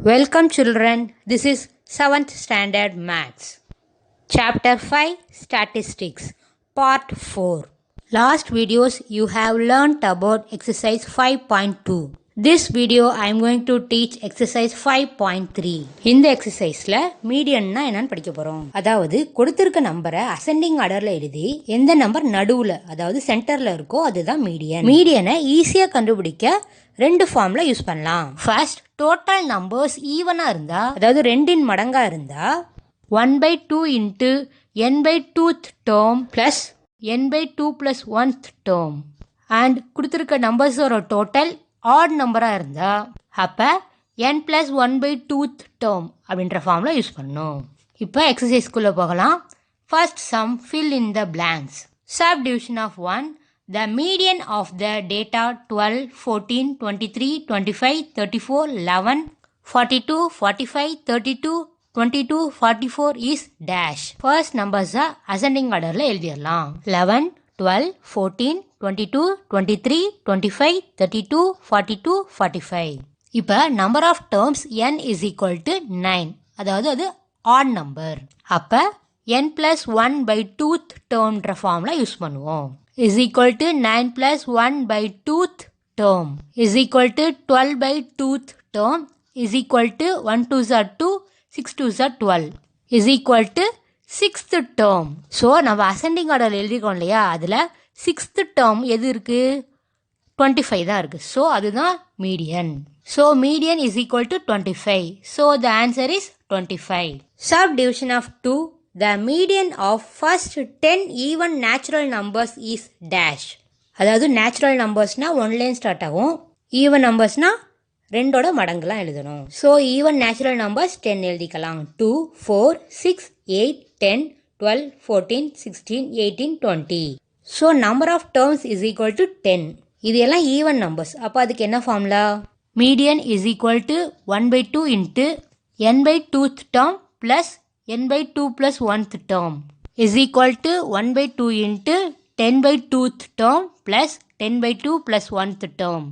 Welcome children, this is 7th standard maths. Chapter 5 Statistics Part 4. Last videos you have learnt about exercise 5.2. This video I am going to teach exercise 5.3. இந்த எக்ஸசைஸ்ல மீடியன்னா என்னன்னு படிக்க போறோம். அதாவது கொடுத்திருக்க நம்பரை ascending ஆர்டர்ல எழுதி எந்த நம்பர் நடுவுல அதாவது சென்டர்ல இருக்கோ அதுதான் மீடியன். மீடியனை ஈஸியா கண்டுபிடிக்க ரெண்டு ஃபார்ம்ல யூஸ் பண்ணலாம். ஃபர்ஸ்ட் டோட்டல் நம்பர்ஸ் ஈவனா இருந்தா அதாவது ரெண்டின் மடங்கா இருந்தா 1/2 into n/2th term plus n/2 plus 1th term and கொடுத்துருக்க நம்பர்ஸோட டோட்டல் ஆட் நம்பரா இருந்தா அப்ப n plus 1/2th டேர்ம் அப்படின்ற ஃபார்ம்ல யூஸ் பண்ணணும். இப்போ எக்ஸசைஸ்குள்ள போகலாம். First sum fill in the blanks. Subdivision of 1. The median of the data 12, 14, 23, 25, 34, 11, 42, 45, 32, 22, 44 is dash. First numbers are ascending order ல எழுதிடலாம். 11, 12, 14, 22, 23, 25, 32, 42, 45. இப்போ number of terms n is equal to 9. அதாவது அது odd number. அப்ப n plus 1/2th termன்ற ஃபார்ம்ல use பண்ணுவோம். is equal to 9 plus 1/2th term is equal to 12/2th term is equal to 1 2s are 2, 6 2s are 12 is equal to 6th term. So நம்ம ascending order எழுதிக்கோம் இல்லையா, அதில் 6th term எது இருக்கு? 25 தான் இருக்கு. So அதுதான் median. So median is equal to 25. So the answer is 25. Subdivision of 2. The median of first 10 even natural numbers is dash. அதாவது natural நம்பர்ஸ்னா ஒன்லேயும் start ஆகும், ஈவன் நம்பர்ஸ்னா ரெண்டோட மடங்குலாம் எழுதணும். ஸோ ஈவன் நேச்சுரல் நம்பர்ஸ் 10 எழுதிக்கலாம். 2, 4, 6, 8, 10, 12, 14, 16, 18, 20. So number of terms is equal to 10. இது எல்லாம் even numbers. அப்போ அதுக்கு என்ன formula? Median is equal to 1/2 into n/2th term plus n/2 plus 1th term is equal to 1/2 into 10/2th term plus 10/2 plus 1th term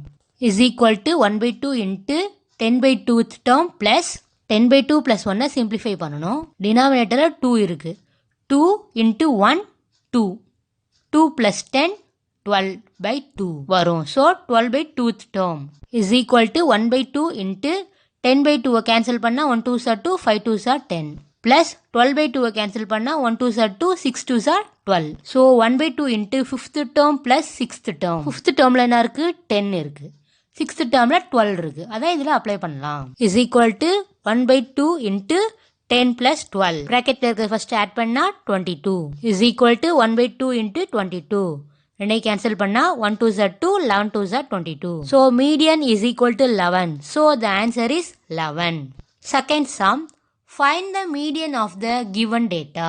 is equal to 1/2 into 10/2th term plus 10/2 plus 1 simplify பண்ணணும். denominator 2 இருக்கு. 2 into 1 2 2 plus 10 12/2 வரும். so 12/2th term is equal to 1/2 into 10/2 cancel பண்ணா 1 2s are 2, 5 2s are 10 plus 12/2 cancel பண்ணா 1 2s are 2, 6 2s are 12. So 1/2 into 5th term plus 6th term. 5th டேர்மில் என்ன இருக்கு? 10 இருக்கு. 6th டேர்மில் 12 இருக்கு. அதான் இதில் அப்ளை பண்ணலாம். Is equal to 1/2 into 10 plus 12. ப்ராக்கெட்டில் இருக்க ஃபர்ஸ்ட் ஆட் பண்ணா 22 இஸ் ஈக்குவல் டு 1/2 இன்ட்டு 22. ரெண்டை கேன்சல் பண்ணா 1 2s are 2, 11 2s are 22. So median is equal to 11. So the answer is 11. Second sum. Find the median of the given data.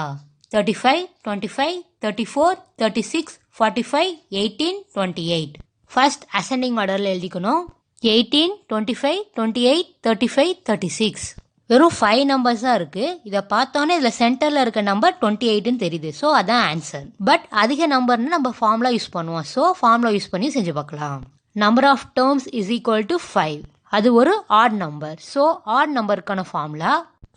35, 25, 34, 36, 45, 18, 28. First ascending order எழுதிக்கணும். 18, 25, 28, 35, 36. வெறும் 5 numbers தான் இருக்கு. இதை பார்த்தோன்னே இதில் சென்டரில் இருக்க நம்பர் 28ன்னு தெரியுது. ஸோ அதான் ஆன்சர். பட் அதிக நம்பர்னு நம்ம ஃபார்முலா யூஸ் பண்ணுவோம். ஸோ ஃபார்முலா யூஸ் பண்ணி செஞ்சு பார்க்கலாம். Number of terms is equal to 5. அது ஒரு ஆட் நம்பர். ஸோ ஆட் நம்பருக்கான formula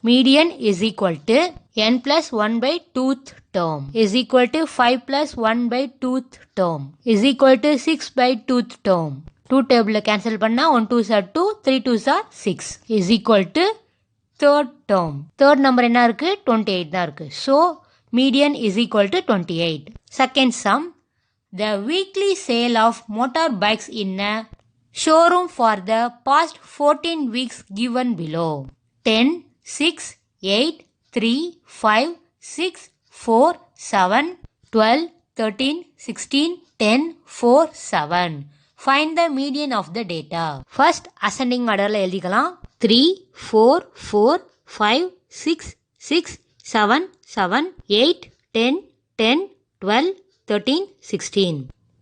median is equal to n plus 1/2th term is equal to 5 plus 1/2th term is equal to 6/2th term. 2 table cancel பண்ணா 1 2s are 2, 3 2s are 6 is equal to third term. third number என்ன இருக்கு? 28 தான் இருக்கு. so median is equal to 28. second sum. The weekly sale of motorbikes in a showroom for the past 14 weeks given below. 10 6, 8, 3, 5, 6, 4, 7, 12, 13, 16, 10, 4, 7. Find the median of the data. First ascending order ல எழுதிக்கலாம். 3, 4, 4, 5, 6, 6, 7, 7, 8, 10, 10, 12, 13, 16.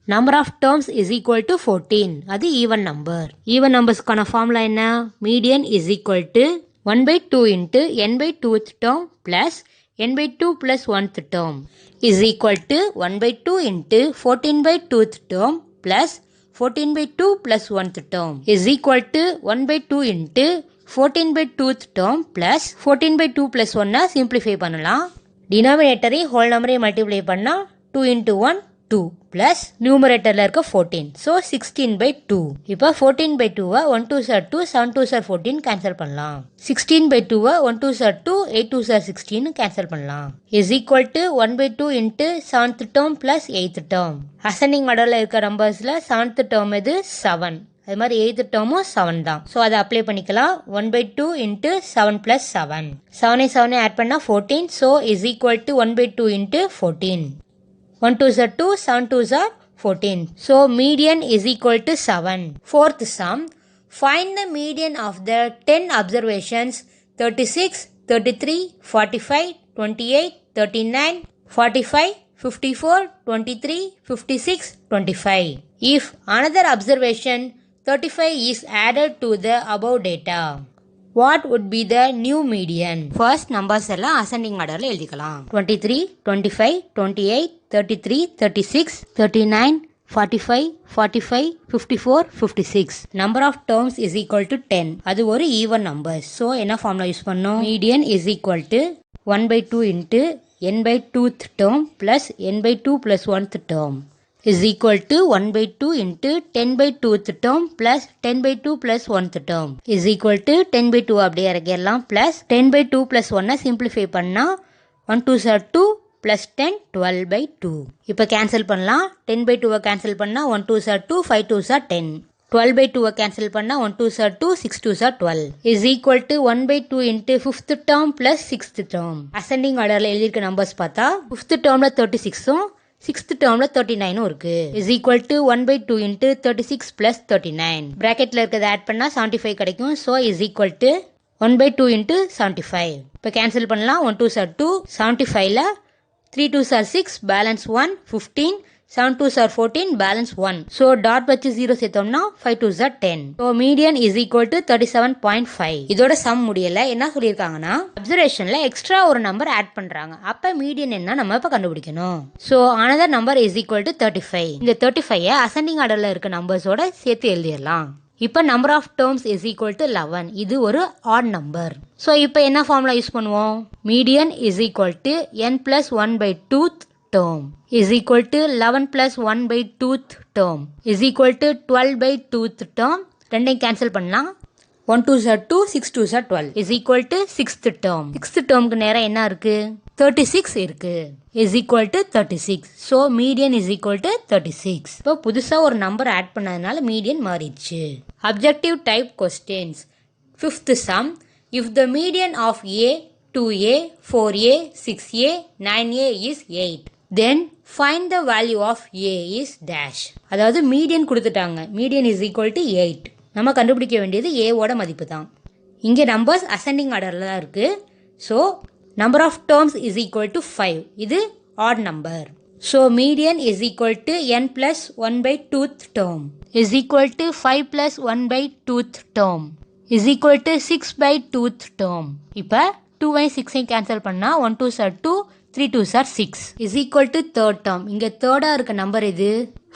Number of terms is equal to 14. அது even number. Even numbersக்கான formula என்ன? Median is equal to 1/2 into n/2th term plus n/2 plus 1th term is equal to 1/2 into 14/2th term plus 14/2 plus 1th term is equal to 1/2 into 14 by 2th term plus 14 by 2 plus 1 simplify பண்ணலாம். Denominator whole number multiply பண்ணா 2 into 1 2 plus numeratorல இருக்க 14. So 16 by 2. இப்போ 14 by 2 1 2s are 2, 7 2s are 14 cancel பண்ணலாம். 16 by 2 1 2s are 2, 8 2s are 16 cancel பண்ணலாம். Is equal to 1 by 2 into 7th term plus 8th term. Ascending orderல இருக்க நம்பர்ஸ்ல 7th term இது 7. அது மாதிரி 8th termும் 7 தான். ஸோ அதை அப்ளை பண்ணிக்கலாம். 1 by 2 into 7 plus 7. 7 7 ஆட் பண்ணால் 14. So is equal to 1 by 2 into 14. 1 2s are 2, 7 2s are 14. So median is equal to 7. Fourth sum. Find the median of the 10 observations 36, 33, 45, 28, 39, 45, 54, 23, 56, 25. If another observation 35 is added to the above data, what would be the new median? First numbers எல்லாம் ascending orderல எழுதிக்கலாம். 23, 25, 28, 33, 36, 39, 45, 45, 54, 56. Number of terms is equal to 10. அது ஒரு even number. So என்ன formula use பண்ணோம்? Median is equal to 1 by 2 into n by 2th term plus n by 2 plus 1th term is equal to 1 by 2 into 10 by 2th term plus 10 by 2 plus 1th term is equal to 10 by 2 அப்படியே இறக்கிடலாம் plus 10 by 2 plus 1 simplify பண்ணா 1 2s are 2 plus 10 12 by 2. இப்போ cancel பண்ணலாம். 10 by 2 cancel பண்ணா 1 2s are 2, 5 2s are 10. 12 by 2 cancel பண்ணா 1 2s are 2, 6 2s are 12 is equal to 1 by 2 into 5th term plus 6th term. Ascending orderல எழுதியிருக்க numbers பார்த்தா 5th termல 36 6th termல 39 இருக்கு. is equal to 1 by 2 into 36 plus 39. bracketல இருக்கிறத add பண்ணா 75 கிடைக்கும். so is equal to 1 by 2 into 75. இப்போ cancel பண்ணலாம். 1 2s are 2, 75ல 3 2s are 6, balance 1, 15, 7 2s are 14, balance 1. So dot வச்சு 0 சேர்த்தோம்னா 5 2s are 10. So median is equal to 37.5. இதோட some முடியல. என்ன சொல்லியிருக்காங்கன்னா அப்சர்வேஷன்ல எக்ஸ்ட்ரா ஒரு நம்பர் ஆட் பண்றாங்க. அப்ப மீடியன் என்ன நம்ம இப்ப கண்டுபிடிக்கணும். So another number is equal to 35. இந்த 35 அசெண்டிங் ஆர்டர்ல இருக்க நம்பர்ஸோட சேர்த்து எழுதிடலாம். இப்போ number of terms is equal to 11. இது ஒரு ஆட் நம்பர். ஸோ இப்போ என்ன ஃபார்முலா யூஸ் பண்ணுவோம்? Median is equal to n plus 1 by 2th term is equal to 11 plus 1 by 2th term is equal to 12 by 2th term. ரெண்டையும் cancel பண்ணலாம். 1 2s are 2, 6 2s are 12 is equal to 6th term. 6th termக்கு நேரா என்ன இருக்கு? 36 இருக்கு. is equal to 36. So median is equal to 36. இப்போ புதுசா ஒரு number add பண்ணதுனால மீடியன் மாறிடுச்சு. Objective type questions. Fifth sum. If the median of A, 2A, 4A, 6A, 9A is 8, then find the value of A is dash. அதாவது median கொடுத்துட்டாங்க. Median is equal to 8. நம்ம கண்டுபிடிக்க வேண்டியது A ஓட மதிப்பு தான். இங்கே நம்பர்ஸ் அசெண்டிங் ஆர்டர்ல தான் இருக்கு. So number of terms is equal to 5. இது odd number. So median is equal to n plus 1 by 2th term is equal to 5 plus 1 by 2th term is equal to 6 by 2th term. இப்போ 2 6 cancel பண்ணா 1 2s are 2, 3 2s are 6 is equal to third term. இங்க தேர்டா இருக்க number இது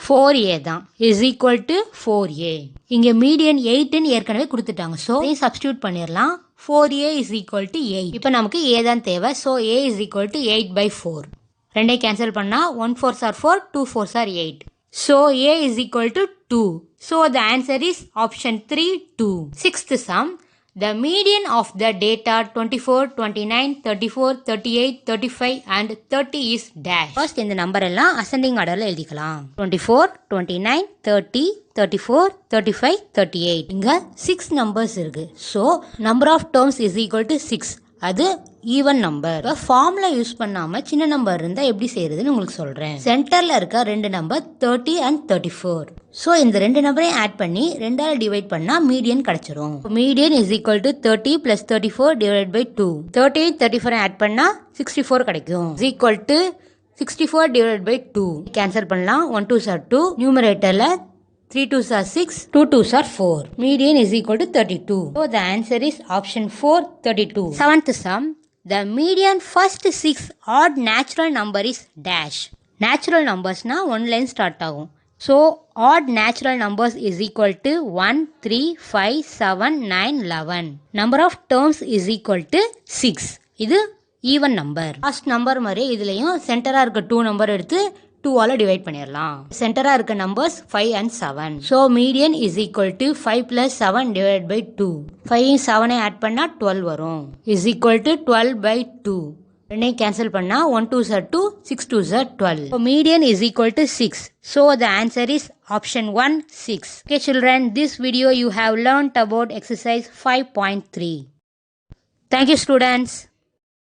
4A தான். is equal to 4A. இங்க median 8 ன்னு ஏற்கனவே கொடுத்துட்டாங்க. ஸோ இதை சப்ஸ்டியூட் பண்ணிடலாம். 4A is equal to 8. இப்போ நமக்கு A தான் தேவை. So A is equal to 8 by 4. ரெண்டே கேன்சல் பண்ணா 1 4s are 4, 2 4s are 8. So A is equal to 2. So the answer is option 3, 2. Sixth sum. The median of the data 24, 29, 34, 38, 35 and 30 is dash. First இந்த number எல்லாம் ascending orderல எழுதிக்கலாம். 24, 29, 30, 34, 35, 38. இங்க 6 numbers இருக்கு. So number of terms is equal to 6. அது even number. Formula use பண்ணாம சின்ன number இருந்தா எப்படி செய்யறதுன்னு உங்களுக்கு சொல்றேன். சென்டர்ல இருக்க ரெண்டு நம்பர் 30 and 34. ஸோ இந்த ரெண்டு நம்பரையும் ஆட் பண்ணி 2ஆல் டிவைட் பண்ணா மீடியன் கிடைச்சிரும். Median is equal to 30 plus 34 divide by 2. 30 34 add பண்ணா 64 கிடைக்கும். Is equal to 64 divide by 2. Cancel பண்ணலாம். 1 2s are 2. நியூமரேட்டர்ல 3 2s are 6, 2 2s are 4. Median is equal to 32. So the answer is option 4, 32. Seventh sum. The median first 6 odd natural number is dash. Natural numbers na 1 line start ஆகும். So odd natural numbers is equal to 1, 3, 5, 7, 9, 11. Number of terms is equal to 6. இது even number. Last number மாதிரி இதுலையும் சென்டராக இருக்க 2 number எடுத்து 2ஆல் divide பண்ணிடலாம். சென்டராக இருக்க numbers 5 and 7. So median is equal to 5 + 7 divide by 2. 5 7 add பண்ணால் 12 வரும். Is equal to 12 by 2. ரெண்டையும் கேன்சல் பண்ணால் 1 2s are 2, 6 2s are 12. So median is equal to 6. So the answer is option 1, 6. Okay children, this video you have learnt about exercise 5.3. Thank you students.